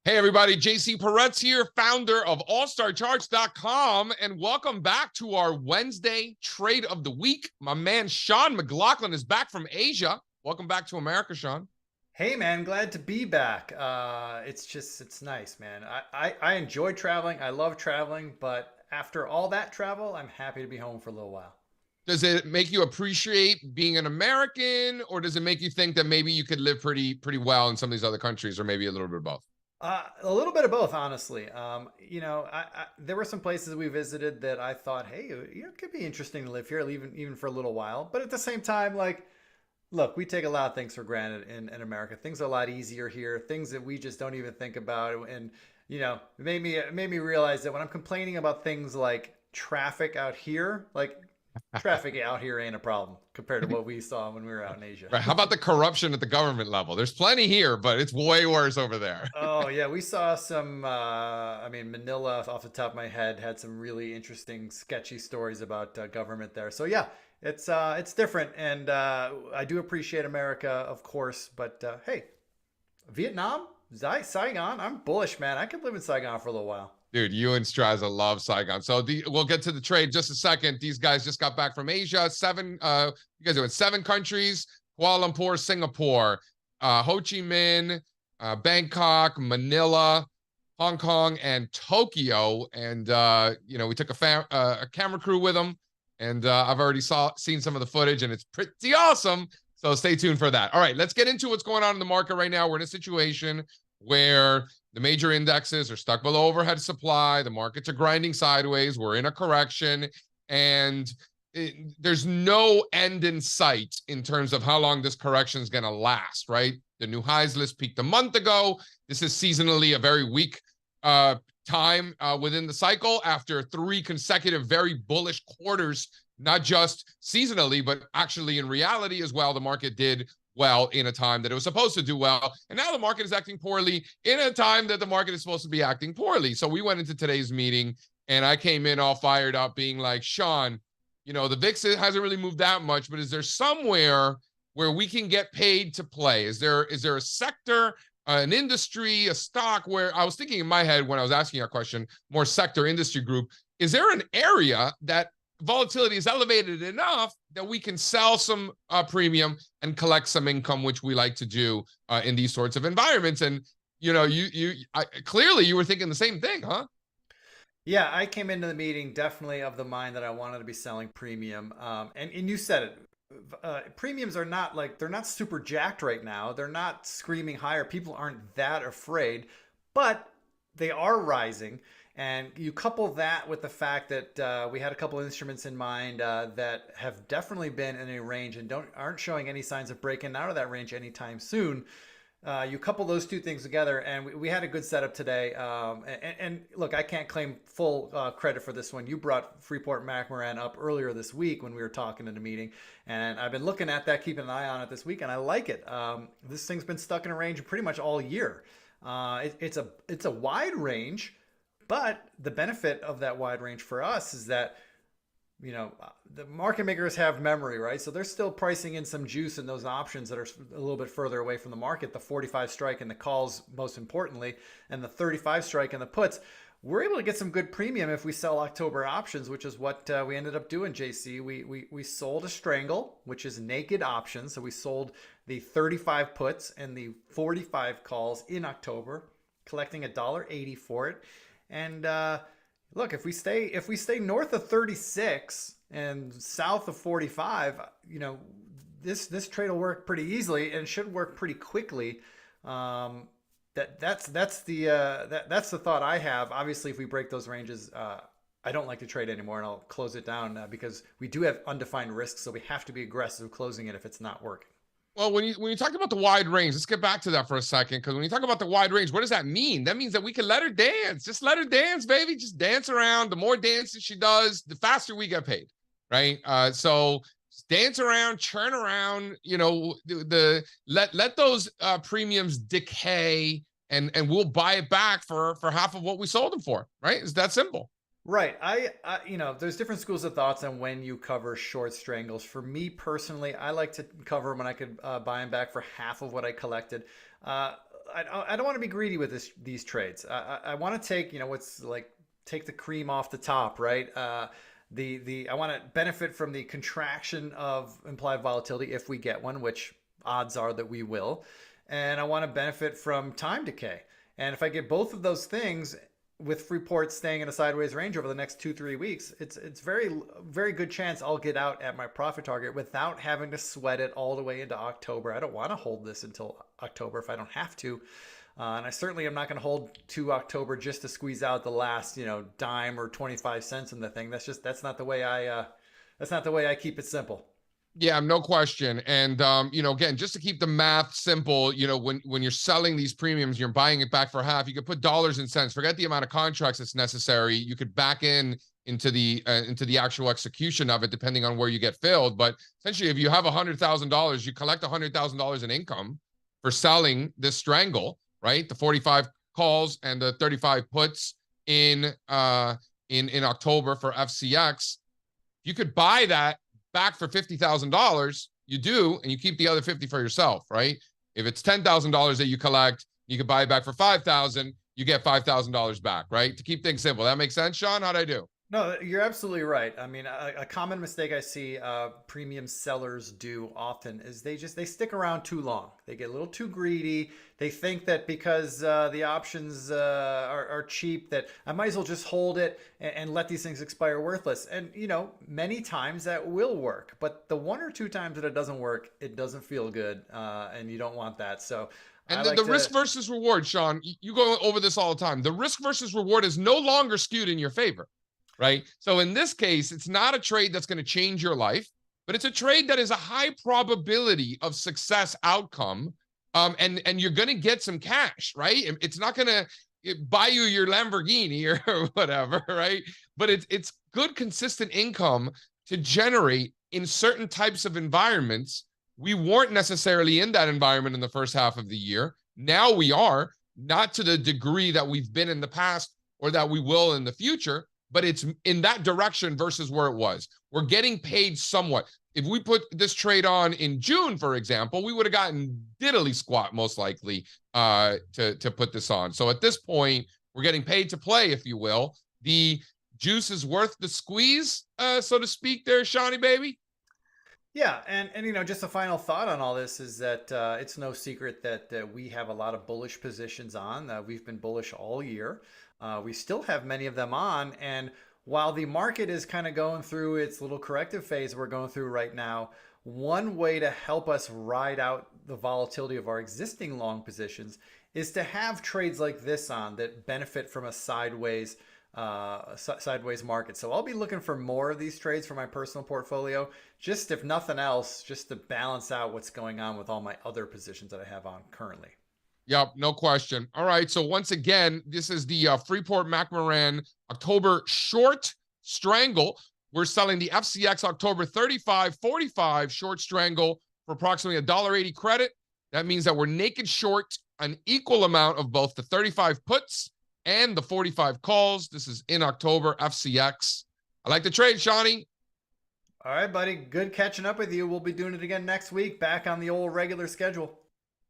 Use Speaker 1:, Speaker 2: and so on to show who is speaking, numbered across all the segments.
Speaker 1: Hey everybody, JC Peretz here, founder of allstarcharts.com, and welcome back to our Wednesday trade of the week. My man Sean McLaughlin is back from Asia. Welcome back to America, Sean.
Speaker 2: Hey man, glad to be back. It's nice, man. I enjoy traveling. I love traveling, but after all that travel, I'm happy to be home for a little while.
Speaker 1: Does it make you appreciate being an American, or does it make you think that maybe you could live pretty well in some of these other countries, or maybe a little bit of both?
Speaker 2: A little bit of both, honestly. There were some places we visited that I thought, hey, it could be interesting to live here, even for a little while. But at the same time, like, look, we take a lot of things for granted in America. Things are a lot easier here. Things that we just don't even think about, and it made me realize that when I'm complaining about things like traffic out here, like traffic out here ain't a problem compared to what we saw when we were out in Asia.
Speaker 1: Right. How about the corruption at the government level? There's plenty here, but it's way worse over there.
Speaker 2: Oh yeah, we saw some. Manila, off the top of my head, had some really interesting, sketchy stories about government there. So yeah, it's different, and I do appreciate America, of course. But hey, Vietnam, Saigon, I'm bullish, man. I could live in Saigon for a little while.
Speaker 1: Dude, you and Straza love Saigon. So we'll get to the trade just a second. These guys just got back from Asia. You guys are in 7 countries: Kuala Lumpur, Singapore, Ho Chi Minh, Bangkok, Manila, Hong Kong, and Tokyo. And we took a camera crew with them, and I've already seen some of the footage, and it's pretty awesome. So stay tuned for that. All right, let's get into what's going on in the market right now. We're in a situation where the major indexes are stuck below overhead supply. The markets are grinding sideways. We're in a correction, and there's no end in sight in terms of how long this correction is going to last, right? The new highs list peaked a month ago. This is seasonally a very weak time within the cycle after 3 consecutive very bullish quarters, not just seasonally, but actually in reality as well. The market did well in a time that it was supposed to do well. And now the market is acting poorly in a time that the market is supposed to be acting poorly. So we went into today's meeting and I came in all fired up being like, Sean, the VIX hasn't really moved that much, but is there somewhere where we can get paid to play? Is there a sector, an industry, a stock where I was thinking in my head when I was asking that question, more sector industry group, is there an area that volatility is elevated enough that we can sell some premium and collect some income, which we like to do in these sorts of environments? And clearly you were thinking the same thing, huh?
Speaker 2: Yeah, I came into the meeting definitely of the mind that I wanted to be selling premium. And you said it. Premiums are not they're not super jacked right now. They're not screaming higher. People aren't that afraid, but they are rising. And you couple that with the fact that we had a couple of instruments in mind that have definitely been in a range and aren't showing any signs of breaking out of that range anytime soon. You couple those two things together, and we had a good setup today. And look, I can't claim full credit for this one. You brought Freeport McMoran up earlier this week when we were talking in the meeting, and I've been looking at that, keeping an eye on it this week, and I like it. This thing's been stuck in a range pretty much all year. It's a wide range. But the benefit of that wide range for us is that, the market makers have memory, right? So they're still pricing in some juice in those options that are a little bit further away from the market, the 45 strike and the calls, most importantly, and the 35 strike and the puts. We're able to get some good premium if we sell October options, which is what we ended up doing, JC. We sold a strangle, which is naked options. So we sold the 35 puts and the 45 calls in October, collecting $1.80 for it. And look, if we stay north of 36 and south of 45, this trade will work pretty easily and should work pretty quickly. That's the thought I have. Obviously, if we break those ranges, I don't like to trade anymore, and I'll close it down because we do have undefined risks, so we have to be aggressive closing it if it's not working.
Speaker 1: Well, when you talk about the wide range, let's get back to that for a second. Because when you talk about the wide range, what does that mean? That means that we can let her dance. Just let her dance, baby. Just dance around. The more dances she does, the faster we get paid, right? So just dance around, churn around. Let those premiums decay, and we'll buy it back for half of what we sold them for, right? It's that simple.
Speaker 2: Right. There's different schools of thoughts on when you cover short strangles. For me personally, I like to cover them when I could buy them back for half of what I collected. I don't want to be greedy with these trades. I want to take, what's like, take the cream off the top, right? I want to benefit from the contraction of implied volatility if we get one, which odds are that we will. And I want to benefit from time decay. And if I get both of those things with Freeport staying in a sideways range over the next 2-3 weeks, it's very good chance I'll get out at my profit target without having to sweat it all the way into October. I don't want to hold this until October if I don't have to. And I certainly am not going to hold to October just to squeeze out the last, dime or 25 cents in the thing. That's not the way I keep it simple.
Speaker 1: Yeah, no question. And, again, just to keep the math simple, when you're selling these premiums, you're buying it back for half, you could put dollars and cents, forget the amount of contracts that's necessary. You could back into the actual execution of it, depending on where you get filled. But essentially, if you have $100,000, you collect $100,000 in income for selling this strangle, right? The 45 calls and the 35 puts in October for FCX. You could buy that back for $50,000, you do, and you keep the other 50 for yourself, right? If it's $10,000 that you collect, you can buy it back for $5,000, you get $5,000 back, right? To keep things simple. That makes sense, Sean? How'd I do?
Speaker 2: No, you're absolutely right. I mean, a common mistake I see premium sellers do often is they stick around too long. They get a little too greedy. They think that because the options are cheap, that I might as well just hold it and let these things expire worthless. And, many times that will work. But the 1 or 2 times that it doesn't work, it doesn't feel good. And you don't want that. So
Speaker 1: and the risk versus reward, Sean, you go over this all the time. The risk versus reward is no longer skewed in your favor. Right? So in this case, it's not a trade that's going to change your life, but it's a trade that is a high probability of success outcome. And you're going to get some cash, right? It's not going to buy you your Lamborghini or whatever, right? But it's good, consistent income to generate in certain types of environments. We weren't necessarily in that environment in the first half of the year. Now we are, not to the degree that we've been in the past or that we will in the future, but it's in that direction versus where it was. We're getting paid somewhat. If we put this trade on in June, for example, we would have gotten diddly squat most likely to put this on. So at this point, we're getting paid to play, if you will. The juice is worth the squeeze, so to speak there, Shawnee baby.
Speaker 2: Yeah, and just a final thought on all this is that it's no secret that we have a lot of bullish positions on. We've been bullish all year. We still have many of them on, and while the market is kind of going through its little corrective phase we're going through right now, one way to help us ride out the volatility of our existing long positions is to have trades like this on that benefit from a sideways market. So I'll be looking for more of these trades for my personal portfolio, just if nothing else, just to balance out what's going on with all my other positions that I have on currently.
Speaker 1: Yep, no question. All right, so once again, this is the Freeport-McMoRan October short strangle. We're selling the FCX October 35-45 short strangle for approximately $1.80 credit. That means that we're naked short an equal amount of both the 35 puts and the 45 calls. This is in October, FCX. I like the trade, Shawnee.
Speaker 2: All right, buddy. Good catching up with you. We'll be doing it again next week, back on the old regular schedule.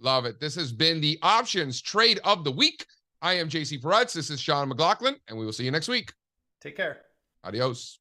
Speaker 1: Love it. This has been the Options Trade of the Week. I am JC Peretz. This is Sean McLaughlin, and we will see you next week.
Speaker 2: Take care.
Speaker 1: Adios.